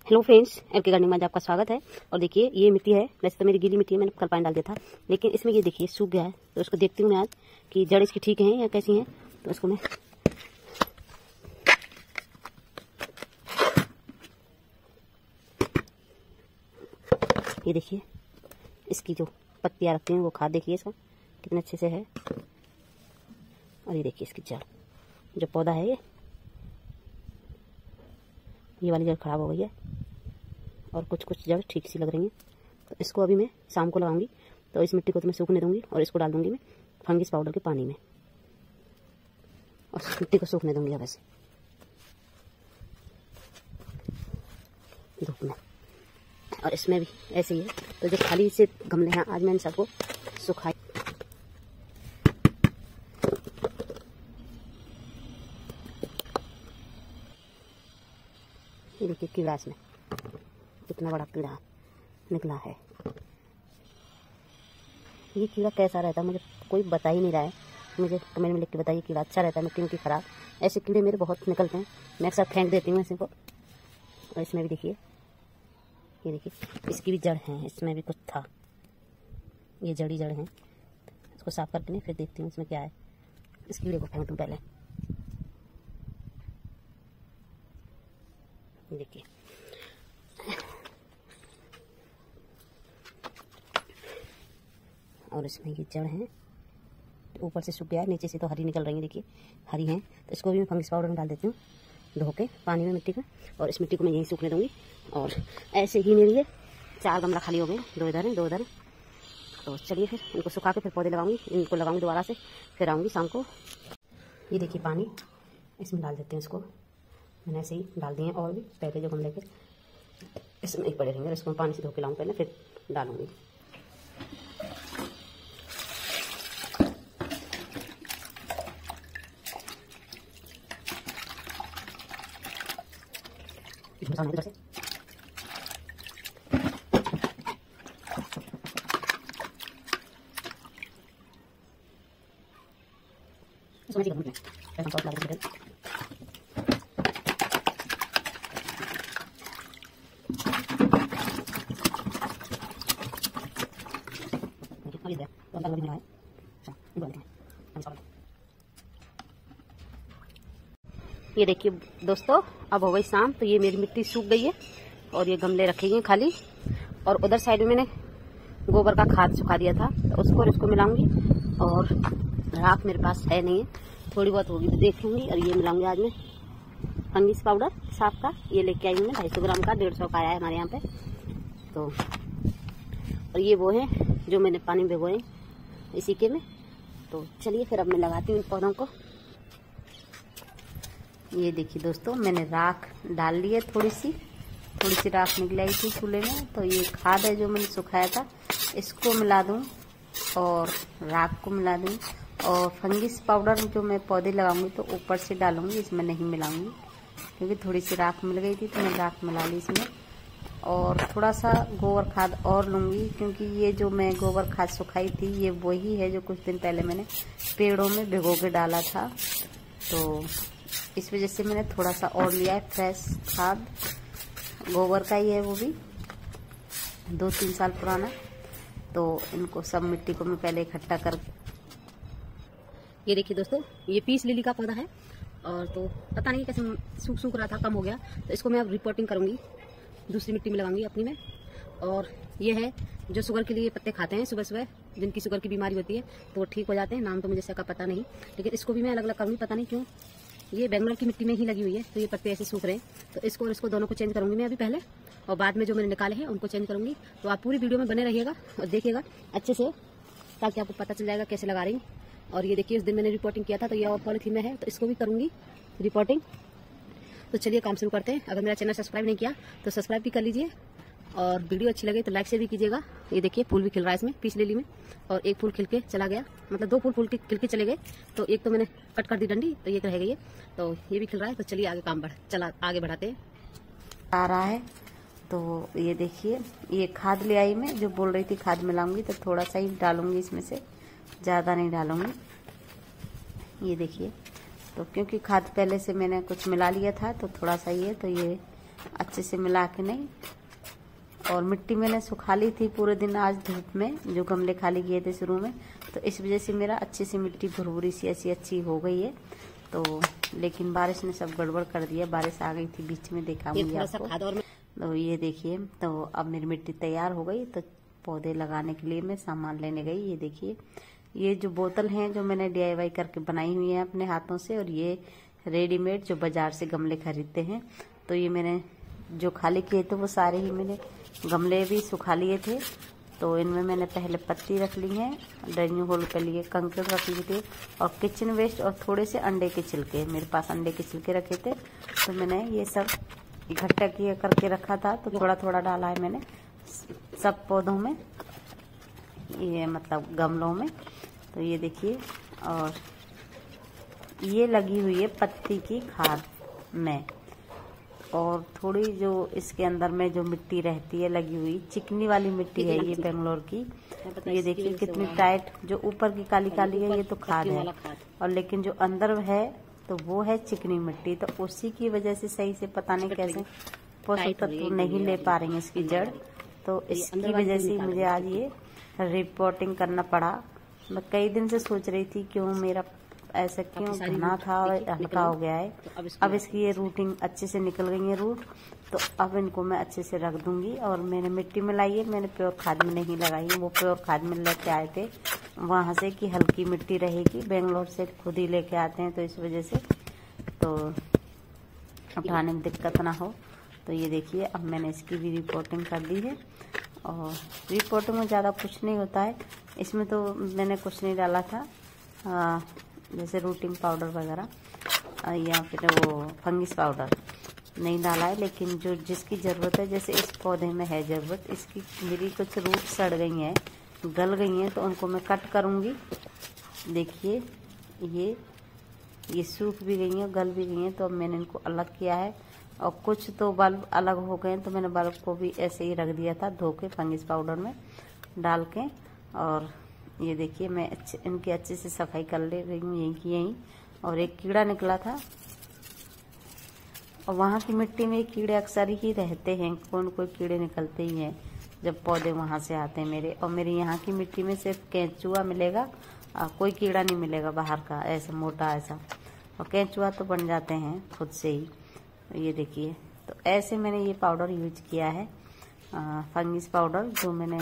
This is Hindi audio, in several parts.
हेलो फ्रेंड्स, एमके गार्डनिंग में आपका स्वागत है। और देखिए ये मिट्टी है, वैसे तो मेरी गीली मिट्टी है, मैंने कल पानी डाल दिया था, लेकिन इसमें ये देखिए सूख गया है। तो उसको देखती हूँ मैं आज कि जड़ इसकी ठीक है या कैसी हैं। तो उसको मैं ये देखिए इसकी जो पत्तियाँ रखती हैं वो खाद देखिए इसका कितने अच्छे से है। और ये देखिए इसकी जड़, जो पौधा है ये वाली जड़ खराब हो गई है और कुछ जड़ ठीक सी लग रही हैं। तो इसको अभी मैं शाम को लगाऊंगी। तो इस मिट्टी को तो मैं सूखने दूंगी और इसको डाल दूंगी मैं फंगिस पाउडर के पानी में और मिट्टी को सूखने दूंगी अब ऐसे धूप में। और इसमें भी ऐसे ही है। तो जो खाली से गमले हैं आज मैंने सबको सुखाई। ये देखिए कीड़ा, इसमें कितना बड़ा कीड़ा निकला है। ये कीड़ा कैसा रहता है मुझे कोई बता ही नहीं रहा है। मुझे कमेंट में लिख के बताइए कीड़ा अच्छा रहता है मिट्टी की खराब। ऐसे कीड़े मेरे बहुत निकलते हैं, मैं अक्सर फेंक देती हूँ ऐसे को। और इसमें भी देखिए, ये देखिए इसकी भी जड़ है, इसमें भी कुछ था, ये जड़ी जड़ है। इसको साफ करके फिर देखती हूँ इसमें क्या है। इस कीड़े को फेंक दूँ पहले। देखिए और इसमें ये जड़ है, ऊपर से सूख गया है, नीचे से तो हरी निकल रही है, देखिए हरी हैं। तो इसको भी मैं फंगिस पाउडर में डाल देती हूँ धो के पानी में मिट्टी में। और इस मिट्टी को मैं यहीं सूखने दूँगी। और ऐसे ही मेरे लिए 4 गमला खाली हो गए, 2 इधर हैं 2 उधर हैं। तो चलिए फिर इनको सुखा के फिर पौधे लगाऊंगी, इनको लगाऊंगी दोबारा से, फिर आऊँगी शाम को। ये देखिए पानी इसमें डाल देते हैं। इसको मैंने ऐसे ही डाल दिए हैं और भी पहले जो गमले के इसमें ही पड़े रहेंगे। इसको मैं पानी से धो के लाऊँ पहले, फिर डालूंगी। इधर से ये देखिए दोस्तों, अब हो गई शाम। तो ये मेरी मिट्टी सूख गई है और ये गमले रखे गए खाली। और उधर साइड में मैंने गोबर का खाद सुखा दिया था, तो उसको और इसको मिलाऊंगी। और राख मेरे पास है नहीं है, थोड़ी बहुत होगी तो देख लूंगी। और ये मिलाऊंगी आज मैं फंगिस पाउडर साफ का, ये लेके आई हूँ मैं 250 ग्राम का, 150 का आया है हमारे यहाँ पे। तो और ये वो है जो मैंने पानी में भिगोए इसी के में। तो चलिए फिर अब मैं लगाती हूँ इन पौधों को। ये देखिए दोस्तों, मैंने राख डाल ली है, थोड़ी सी राख निकल आई थी चूल्हे में। तो ये खाद है जो मैंने सुखाया था, इसको मिला दूँ और राख को मिला दूँ। और फंगिस पाउडर जो मैं पौधे लगाऊंगी तो ऊपर से डालूंगी, इसमें नहीं मिलाऊंगी क्योंकि थोड़ी सी राख मिल गई थी तो मैं राख मिला ली इसमें। और थोड़ा सा गोबर खाद और लूँगी क्योंकि ये जो मैं गोबर खाद सुखाई थी ये वही है जो कुछ दिन पहले मैंने पेड़ों में भिगो के डाला था। तो इस वजह से मैंने थोड़ा सा और लिया है फ्रेश खाद, गोबर का ही है, वो भी 2-3 साल पुराना। तो इनको सब मिट्टी को मैं पहले इकट्ठा कर। ये देखिए दोस्तों, ये पीस लिली का पौधा है और तो पता नहीं कैसे सूख रहा था, कम हो गया। तो इसको मैं अब रिपोर्टिंग करूंगी, दूसरी मिट्टी में लगाऊंगी अपनी में। और ये है जो शुगर के लिए पत्ते खाते हैं सुबह सुबह, जिनकी शुगर की बीमारी होती है तो वो ठीक हो जाते हैं। नाम तो मुझे इसका पता नहीं, लेकिन इसको भी मैं अलग अलग करूँगी, पता नहीं क्यों। ये बैंगलोर की मिट्टी में ही लगी हुई है तो ये पत्ते ऐसे सूख रहे हैं। तो इसको और इसको दोनों को चेंज करूंगी मैं अभी पहले, और बाद में जो मैंने निकाले हैं उनको चेंज करूंगी। तो आप पूरी वीडियो में बने रहिएगा और देखिएगा अच्छे से, ताकि आपको पता चल जाएगा कैसे लगा रही हूँ। और ये देखिए उस दिन मैंने रिपोर्टिंग किया था तो ये और पॉलीथीन में है, तो इसको भी करूंगी रिपोर्टिंग। तो चलिए काम शुरू करते हैं। अगर मेरा चैनल सब्सक्राइब नहीं किया तो सब्सक्राइब भी कर लीजिए, और वीडियो अच्छी लगे तो लाइक से भी कीजिएगा। ये देखिए फूल भी खिल रहा है इसमें पीस लिली में, और एक फूल खिल के चला गया, मतलब 2 फूल खिल के चले गए। तो एक तो मैंने कट कर दी डंडी, तो ये रह गई है। तो ये भी खिल रहा है। तो चलिए आगे आगे बढ़ाते हैं। आ रहा है तो ये देखिए, ये खाद ले आई मैं, जो बोल रही थी खाद मिलाऊंगी तो थोड़ा सा ही डालूंगी इसमें से, ज़्यादा नहीं डालूंगी। ये देखिए, तो क्योंकि खाद पहले से मैंने कुछ मिला लिया था तो थोड़ा सा ही है, तो ये अच्छे से मिला के नहीं। और मिट्टी मैंने सुखा ली थी पूरे दिन आज धूप में, जो गमले खाली किए थे शुरू में, तो इस वजह से मेरा अच्छे से मिट्टी भुरभुरी सी ऐसी अच्छी हो गई है। तो लेकिन बारिश ने सब गड़बड़ कर दिया, बारिश आ गई थी बीच में, देखा मुझे आपको। तो ये देखिए, तो अब मेरी मिट्टी तैयार हो गई। तो पौधे लगाने के लिए मैं सामान लेने गई। ये देखिए, ये जो बोतल हैं जो मैंने DIY करके बनाई हुई है अपने हाथों से, और ये रेडीमेड जो बाजार से गमले खरीदते हैं। तो ये मैंने जो खाली किए थे वो सारे ही मैंने गमले भी सुखा लिए थे। तो इनमें मैंने पहले पत्ती रख ली है, ड्रेनिंग होल के लिए कंकड़ रख लिए थे, और किचन वेस्ट और थोड़े से अंडे के छिलके, मेरे पास अंडे के छिलके रखे थे। तो मैंने ये सब इकट्ठा किया करके रखा था। तो थोड़ा थोड़ा डाला है मैंने सब पौधों में, ये मतलब गमलों में। तो ये देखिए, और ये लगी हुई है पत्ती की खाद में, और थोड़ी जो इसके अंदर में जो मिट्टी रहती है लगी हुई, चिकनी वाली मिट्टी है ये बेंगलोर की। ये देखिए कितनी टाइट, जो ऊपर की काली काली है ये तो खाद है, और लेकिन जो अंदर है तो वो है चिकनी मिट्टी। तो उसी की वजह से सही से पता नहीं कैसे पोषक तत्व नहीं ले पा रही है इसकी जड़। तो इसकी वजह से मुझे आज ये रिपोर्टिंग करना पड़ा। मैं कई दिन से सोच रही थी क्यों मेरा ऐसा क्यों घना था और हल्का हो गया है। अब इसकी ये रूटिंग अच्छे से निकल गई है रूट। तो अब इनको मैं अच्छे से रख दूंगी। और मैंने मिट्टी मिलाई है, मैंने प्योर खाद में नहीं लगाई है, वो प्योर खाद में लेके आए थे वहां से कि हल्की मिट्टी रहेगी, बेंगलोर से खुद ही लेके आते हैं, तो इस वजह से तो उठाने में दिक्कत ना हो। तो ये देखिए, अब मैंने इसकी भी रिपोर्टिंग कर दी है। और रिपोर्टिंग में ज़्यादा कुछ नहीं होता है, इसमें तो मैंने कुछ नहीं डाला था, जैसे रूटिंग पाउडर वगैरह या फिर वो फंगिस पाउडर नहीं डाला है। लेकिन जो जिसकी ज़रूरत है, जैसे इस पौधे में है ज़रूरत, इसकी मेरी कुछ रूट सड़ गई हैं, गल गई हैं, तो उनको मैं कट करूँगी। देखिए ये सूख भी गई हैं, गल भी गई हैं, तो अब मैंने इनको अलग किया है। और कुछ तो बल्ब अलग हो गए, तो मैंने बल्ब को भी ऐसे ही रख दिया था धो के फंगिस पाउडर में डाल के। और ये देखिए, मैं इनकी अच्छे से सफाई कर ले रही हूँ यहीं की यहीं। और एक कीड़ा निकला था, और वहाँ की मिट्टी में कीड़े अक्सर ही रहते हैं, कोई कीड़े निकलते ही हैं जब पौधे वहाँ से आते हैं मेरे। और मेरे यहाँ की मिट्टी में सिर्फ केंचुआ मिलेगा, कोई कीड़ा नहीं मिलेगा बाहर का ऐसा मोटा ऐसा, और केंचुआ तो बन जाते हैं खुद से ही। ये देखिए, तो ऐसे मैंने ये पाउडर यूज किया है, फंगिस पाउडर, जो मैंने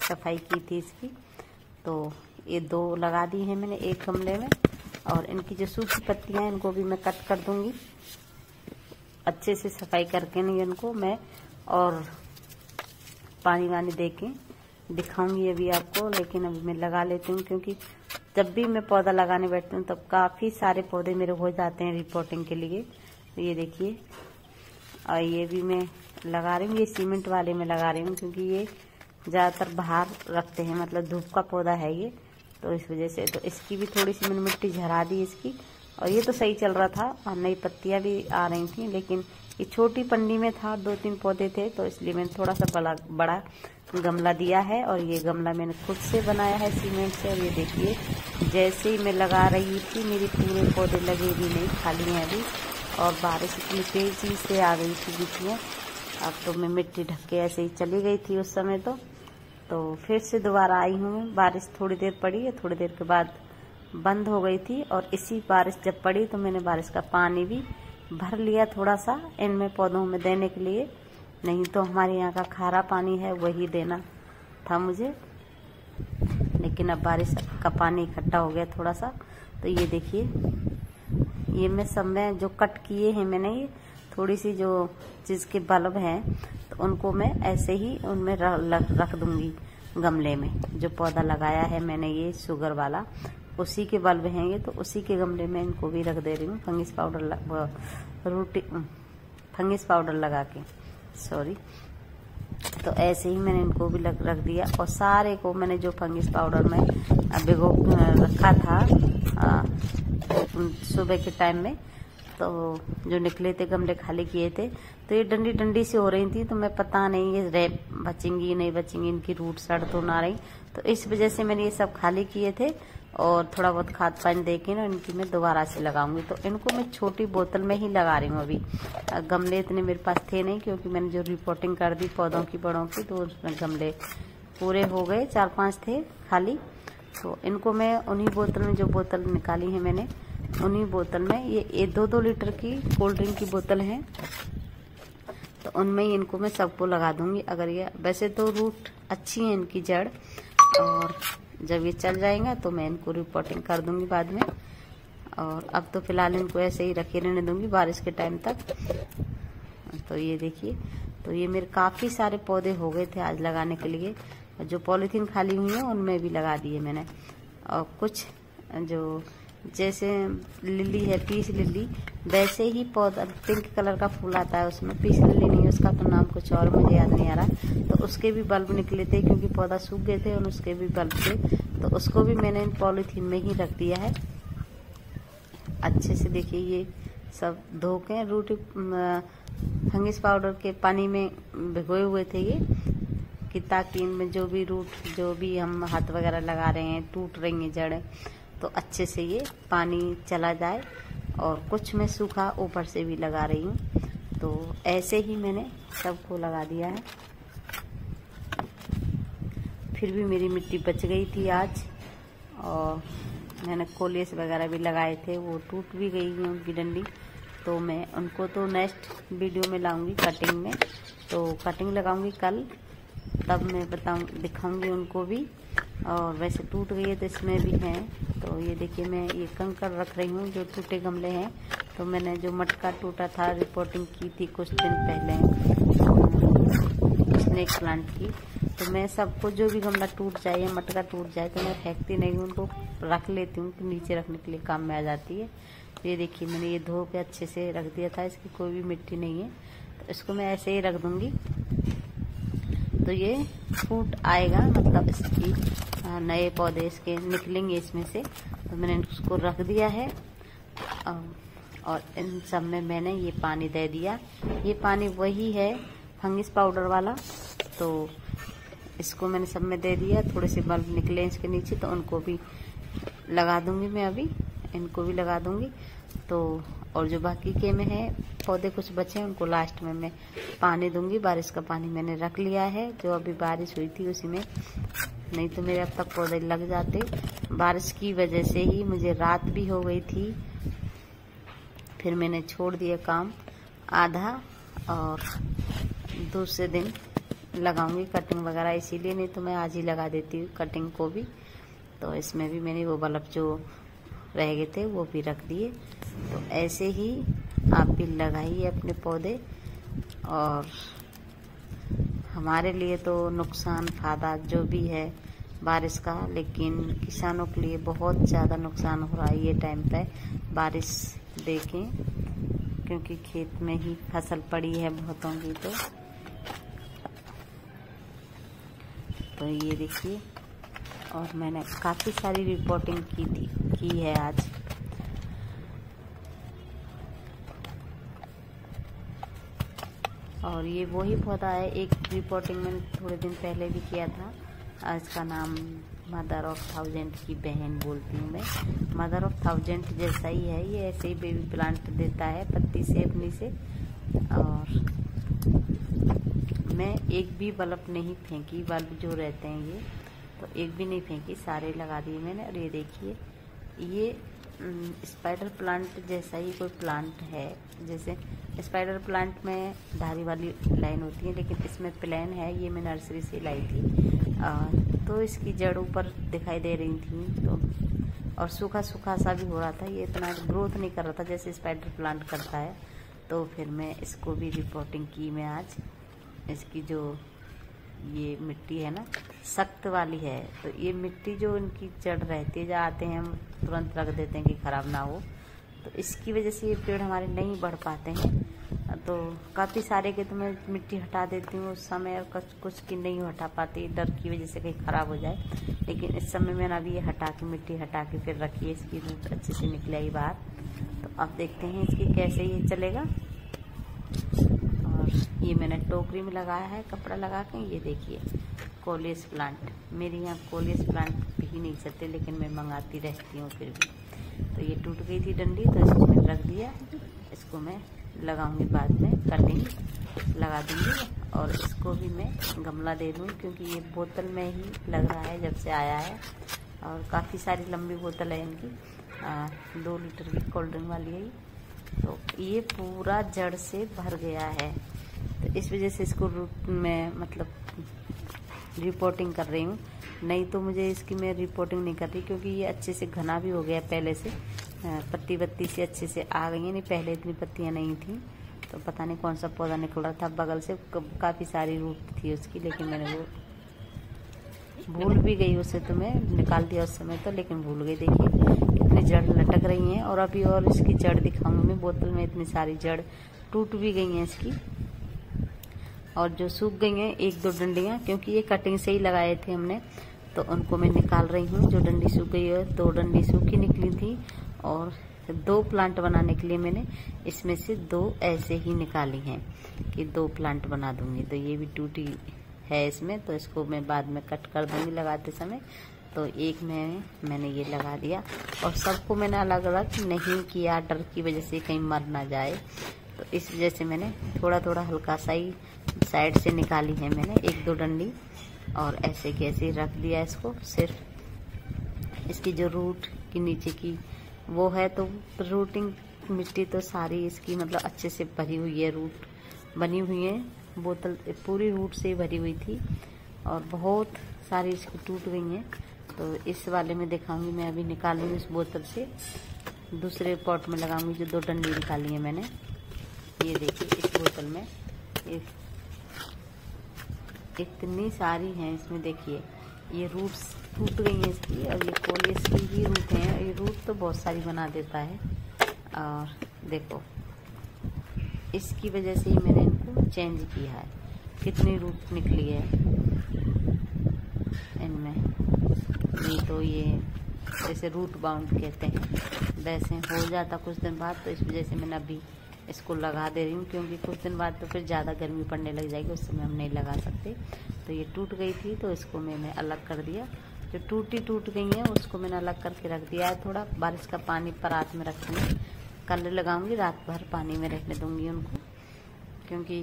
सफाई की थी इसकी। तो ये 2 लगा दी है मैंने एक गमले में। और इनकी जो सूखी पत्तियां हैं इनको भी मैं कट कर दूंगी अच्छे से सफाई करके, नहीं इनको मैं और पानी वानी दे के दिखाऊंगी अभी आपको। लेकिन अभी मैं लगा लेती हूँ, क्योंकि जब भी मैं पौधा लगाने बैठती हूँ तब काफ़ी सारे पौधे मेरे हो जाते हैं रिपोर्टिंग के लिए। तो ये देखिए, और ये भी मैं लगा रही हूँ, ये सीमेंट वाले में लगा रही हूँ, क्योंकि ये ज़्यादातर बाहर रखते हैं, मतलब धूप का पौधा है ये, तो इस वजह से। तो इसकी भी थोड़ी सी मैंने मिट्टी झरा दी इसकी, और ये तो सही चल रहा था और नई पत्तियां भी आ रही थी। लेकिन ये छोटी पंडी में था, 2-3 पौधे थे, तो इसलिए मैंने थोड़ा सा बड़ा गमला दिया है। और ये गमला मैंने खुद से बनाया है सीमेंट से। और ये देखिए, जैसे ही मैं लगा रही थी मेरे पूरे पौधे लगे भी नहीं, खाली हैं अभी। और बारिश इतनी तेजी से आ गई थी बीच में, अब तो मैं मिट्टी ढक के ऐसे ही चली गई थी उस समय। तो फिर से दोबारा आई हूँ। बारिश थोड़ी देर पड़ी है, थोड़ी देर के बाद बंद हो गई थी। और इसी बारिश जब पड़ी तो मैंने बारिश का पानी भी भर लिया थोड़ा सा इनमें पौधों में देने के लिए, नहीं तो हमारे यहाँ का खारा पानी है वही देना था मुझे। लेकिन अब बारिश का पानी इकट्ठा हो गया थोड़ा सा। तो ये देखिए, ये मैं सब में जो कट किए हैं मैंने, ये थोड़ी सी जो चीज़ के बल्ब हैं, तो उनको मैं ऐसे ही उनमें रख दूंगी गमले में। जो पौधा लगाया है मैंने ये शुगर वाला, उसी के बल्ब हैं ये, तो उसी के गमले में इनको भी रख दे रही हूँ फंगिस पाउडर लगा के, सॉरी। तो ऐसे ही मैंने इनको भी रख दिया। और सारे को मैंने जो फंगिस पाउडर में भिगो रखा था सुबह के टाइम में, तो जो निकले थे गमले खाली किए थे, तो ये डंडी डंडी से हो रही थी। तो मैं पता नहीं ये बचेंगी नहीं बचेंगी, इनकी रूट सड़ तो ना रही, तो इस वजह से मैंने ये सब खाली किए थे। और थोड़ा बहुत खाद पानी दे के ना इनकी मैं दोबारा से लगाऊंगी। तो इनको मैं छोटी बोतल में ही लगा रही हूँ अभी। गमले इतने मेरे पास थे नहीं, क्योंकि मैंने जो रिपोर्टिंग कर दी पौधों की बड़ों की, तो उसमें गमले पूरे हो गए, 4-5 थे खाली। तो इनको मैं उन्हीं बोतल में, जो बोतल निकाली है मैंने उन्हीं बोतल में, ये 2-2 लीटर की कोल्ड ड्रिंक की बोतल है, तो उनमें ही इनको मैं सबको लगा दूंगी। अगर ये वैसे तो रूट अच्छी है इनकी जड़, और जब ये चल जाएगा तो मैं इनको रिपोर्टिंग कर दूंगी बाद में। और अब तो फिलहाल इनको ऐसे ही रखे रहने दूंगी बारिश के टाइम तक। तो ये देखिए, तो ये मेरे काफ़ी सारे पौधे हो गए थे आज लगाने के लिए। जो पॉलीथीन खाली हुई है उनमें भी लगा दिए मैंने। और कुछ जो जैसे लिली है, पीस लिली, वैसे ही पौधा पिंक कलर का फूल आता है उसमें, पीस लिली नहीं, उसका तो नाम कुछ और मुझे याद नहीं आ रहा। तो उसके भी बल्ब निकले थे, क्योंकि पौधा सूख गए थे और उसके भी बल्ब थे, तो उसको भी मैंने इन पॉलीथीन में ही रख दिया है अच्छे से। देखिए ये सब धो के रूट फंगिस पाउडर के पानी में भिगोए हुए थे ये, कि ताकि इनमें जो भी रूट, जो भी हम हाथ वगैरह लगा रहे हैं, टूट रही हैं जड़ें, तो अच्छे से ये पानी चला जाए। और कुछ मैं सूखा ऊपर से भी लगा रही हूँ। तो ऐसे ही मैंने सबको लगा दिया है। फिर भी मेरी मिट्टी बच गई थी आज, और मैंने कोलियस वगैरह भी लगाए थे, वो टूट भी गई है उनकी डंडी। तो मैं उनको तो नेक्स्ट वीडियो में लाऊंगी कटिंग में, तो कटिंग लगाऊंगी कल, तब मैं दिखाऊंगी उनको भी। और वैसे टूट गई है तो इसमें भी हैं। तो ये देखिए, मैं ये कंकड़ रख रही हूँ जो टूटे गमले हैं। तो मैंने जो मटका टूटा था, रिपोर्टिंग की थी कुछ दिन पहले स्नेक प्लांट की, तो मैं सबको जो भी गमला टूट जाए या मटका टूट जाए तो मैं फेंकती नहीं हूँ, उनको रख लेती हूँ, तो नीचे रखने के लिए काम में आ जाती है। ये देखिए, मैंने ये धो के अच्छे से रख दिया था, इसकी कोई भी मिट्टी नहीं है, तो इसको मैं ऐसे ही रख दूंगी। तो ये फूट आएगा, मतलब इसकी नए पौधे इसके निकलेंगे इसमें से। तो मैंने इसको रख दिया है, और इन सब में मैंने ये पानी दे दिया। ये पानी वही है फंगिस पाउडर वाला, तो इसको मैंने सब में दे दिया। थोड़े से बल्ब निकले इसके नीचे, तो उनको भी लगा दूंगी मैं अभी, इनको भी लगा दूंगी। तो और जो बाकी के में है पौधे कुछ बचे हैं, उनको लास्ट में मैं पानी दूंगी। बारिश का पानी मैंने रख लिया है, जो अभी बारिश हुई थी उसी में, नहीं तो मेरे अब तक पौधे लग जाते। बारिश की वजह से ही मुझे रात भी हो गई थी, फिर मैंने छोड़ दिया काम आधा, और दूसरे दिन लगाऊंगी कटिंग वगैरह, इसीलिए, नहीं तो मैं आज ही लगा देती हूँ कटिंग को भी। तो इसमें भी मैंने वो बल्ब जो रह गए थे वो भी रख दिए। तो ऐसे ही आप भी लगाइए अपने पौधे। और हमारे लिए तो नुकसान फायदा जो भी है बारिश का, लेकिन किसानों के लिए बहुत ज़्यादा नुकसान हो रहा है ये टाइम पे बारिश देखें, क्योंकि खेत में ही फसल पड़ी है बहुतों की। तो ये देखिए, और मैंने काफ़ी सारी रिपोर्टिंग की है आज। और ये वही पौधा है, एक रिपोर्टिंग मैंने थोड़े दिन पहले भी किया था। इसका नाम मदर ऑफ थाउजेंड की बहन बोलती हूँ मैं। मदर ऑफ थाउजेंड जैसा ही है ये, ऐसे ही बेबी प्लांट देता है पत्ती से अपनी से। और मैं एक भी बल्ब नहीं फेंकी, बल्ब जो रहते हैं ये, तो एक भी नहीं फेंकी, सारे लगा दिए मैंने। और ये देखिए, ये स्पाइडर प्लांट जैसा ही कोई प्लांट है। जैसे स्पाइडर प्लांट में धारी वाली लाइन होती है, लेकिन इसमें प्लेन है। ये मैं नर्सरी से लाई थी, तो इसकी जड़ ऊपर दिखाई दे रही थी, तो और सूखा सूखा सा भी हो रहा था। ये इतना ग्रोथ नहीं कर रहा था जैसे स्पाइडर प्लांट करता है। तो फिर मैं इसको भी रिपोर्टिंग की मैं आज। इसकी जो ये मिट्टी है ना, सख्त वाली है, तो ये मिट्टी जो इनकी जड़ रहती है, जहाँ आते हैं हम तुरंत रख देते हैं कि खराब ना हो, तो इसकी वजह से ये पेड़ हमारे नहीं बढ़ पाते हैं। तो काफ़ी सारे के तो मैं मिट्टी हटा देती हूँ उस समय, और कुछ की नहीं हटा पाती डर की वजह से कहीं ख़राब हो जाए। लेकिन इस समय मैंने अभी ये हटा के, मिट्टी हटा के फिर रखी है, इसकी रूट अच्छे से निकल आई बाहर। तो अब देखते हैं इसकी कैसे ये चलेगा। और ये मैंने टोकरी में लगाया है कपड़ा लगा के, ये देखिए कोलियस प्लांट। मेरे यहाँ कोलियस प्लांट भी नहीं चलते, लेकिन मैं मंगाती रहती हूँ फिर भी। तो ये टूट गई थी डंडी, तो इसको मैंने रख दिया। इसको मैं लगाऊंगी बाद में, कटिंग लगा दूंगी। और इसको भी मैं गमला दे दूँगी, क्योंकि ये बोतल में ही लग रहा है जब से आया है। और काफ़ी सारी लंबी बोतल है इनकी, 2 लीटर की कोल्ड ड्रिंक वाली है। तो ये पूरा जड़ से भर गया है, तो इस वजह से इसको रूट में मतलब रिपोर्टिंग कर रही हूँ। नहीं तो मुझे इसकी मैं रिपोर्टिंग नहीं कर रही, क्योंकि ये अच्छे से घना भी हो गया पहले से। पत्ती वत्ती से अच्छे से आ गई है, नहीं पहले इतनी पत्तियाँ नहीं थी। तो पता नहीं कौन सा पौधा निकल रहा था बगल से, काफ़ी सारी रूट थी उसकी, लेकिन मैंने वो भूल भी गई उसे। तो मैं निकाल दिया उस समय तो, लेकिन भूल गई। देखिए कितनी जड़ लटक रही हैं। और अभी और इसकी जड़ दिखाऊंगी मैं। बोतल में इतनी सारी जड़ टूट भी गई हैं इसकी, और जो सूख गई हैं 1-2 डंडियाँ, क्योंकि ये कटिंग से ही लगाए थे हमने, तो उनको मैं निकाल रही हूँ। जो डंडी सूख गई है, 2 डंडी सूखी निकली थी, और 2 प्लांट बनाने के लिए मैंने इसमें से 2 ऐसे ही निकाली हैं कि 2 प्लांट बना दूंगी। तो ये भी टूटी है इसमें, तो इसको मैं बाद में कट कर दूंगी लगाते समय। तो एक में मैंने ये लगा दिया, और सबको मैंने अलग अलग नहीं किया, डर की वजह से कहीं मर ना जाए। तो इस वजह से मैंने थोड़ा थोड़ा हल्का सा ही साइड से निकाली है मैंने 1-2 डंडी, और ऐसे की ऐसे रख दिया इसको। सिर्फ इसकी जो रूट की नीचे की वो है, तो रूटिंग मिट्टी तो सारी इसकी मतलब अच्छे से भरी हुई है, रूट बनी हुई है। बोतल पूरी रूट से भरी हुई थी, और बहुत सारी इसकी टूट गई हैं। तो इस वाले में दिखाऊंगी मैं। अभी निकालूंगी इस बोतल से, दूसरे पॉट में लगाऊंगी जो 2 डंडी निकाली है मैंने। ये देखिए इस बोतल में इतनी सारी हैं इसमें। देखिए ये रूट्स टूट गई हैं इसकी, और ये कोलियस की ही रूट हैं। ये रूट तो बहुत सारी बना देता है। और देखो इसकी वजह से ही मैंने इनको चेंज किया है। कितनी रूट निकली है इनमें। नहीं तो ये जैसे रूट बाउंड कहते हैं, वैसे हो जाता कुछ दिन बाद। तो इस वजह से मैंने अभी इसको लगा दे रही हूँ, क्योंकि कुछ दिन बाद तो फिर ज़्यादा गर्मी पड़ने लग जाएगी, उस समय हम नहीं लगा सकते। तो ये टूट गई थी, तो इसको मैंने अलग कर दिया। जो टूट गई है उसको मैंने अलग करके रख दिया है। थोड़ा बारिश का पानी परात में रखूँगी, कल लगाऊंगी, रात भर पानी में रखने दूंगी उनको, क्योंकि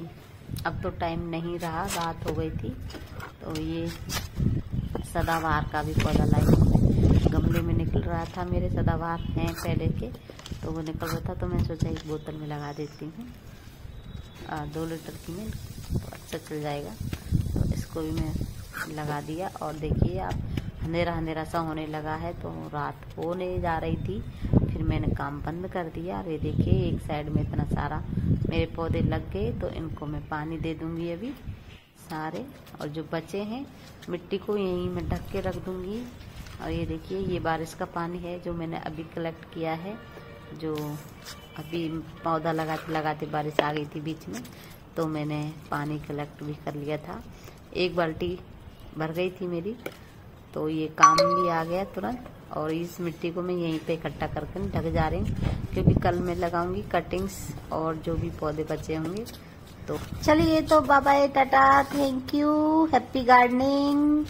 अब तो टाइम नहीं रहा, रात हो गई थी। तो ये सदाबहार का भी पौधा लाई हूँ, गमले में निकल रहा था। मेरे सदाबहार हैं पहले के, तो वो निकल रहा था, तो मैं सोचा एक बोतल में लगा देती हूँ। 2 लीटर की में तो अच्छा चल जाएगा। तो इसको भी मैं लगा दिया। और देखिए आप, अंधेरा अंधेरा सा होने लगा है, तो रात होने जा रही थी, फिर मैंने काम बंद कर दिया। और ये देखिए एक साइड में इतना सारा मेरे पौधे लग गए, तो इनको मैं पानी दे दूंगी अभी सारे। और जो बचे हैं मिट्टी को यहीं मैं ढक के रख दूंगी। और ये देखिए ये बारिश का पानी है जो मैंने अभी कलेक्ट किया है, जो अभी पौधा लगाते बारिश आ गई थी बीच में, तो मैंने पानी कलेक्ट भी कर लिया था। 1 बाल्टी भर गई थी मेरी, तो ये काम भी आ गया तुरंत। और इस मिट्टी को मैं यहीं पे इकट्ठा करके ढक जा रही हूँ, क्योंकि कल मैं लगाऊंगी कटिंग्स और जो भी पौधे बचे होंगे। तो चलिए, तो bye bye, tata, thank you, happy gardening.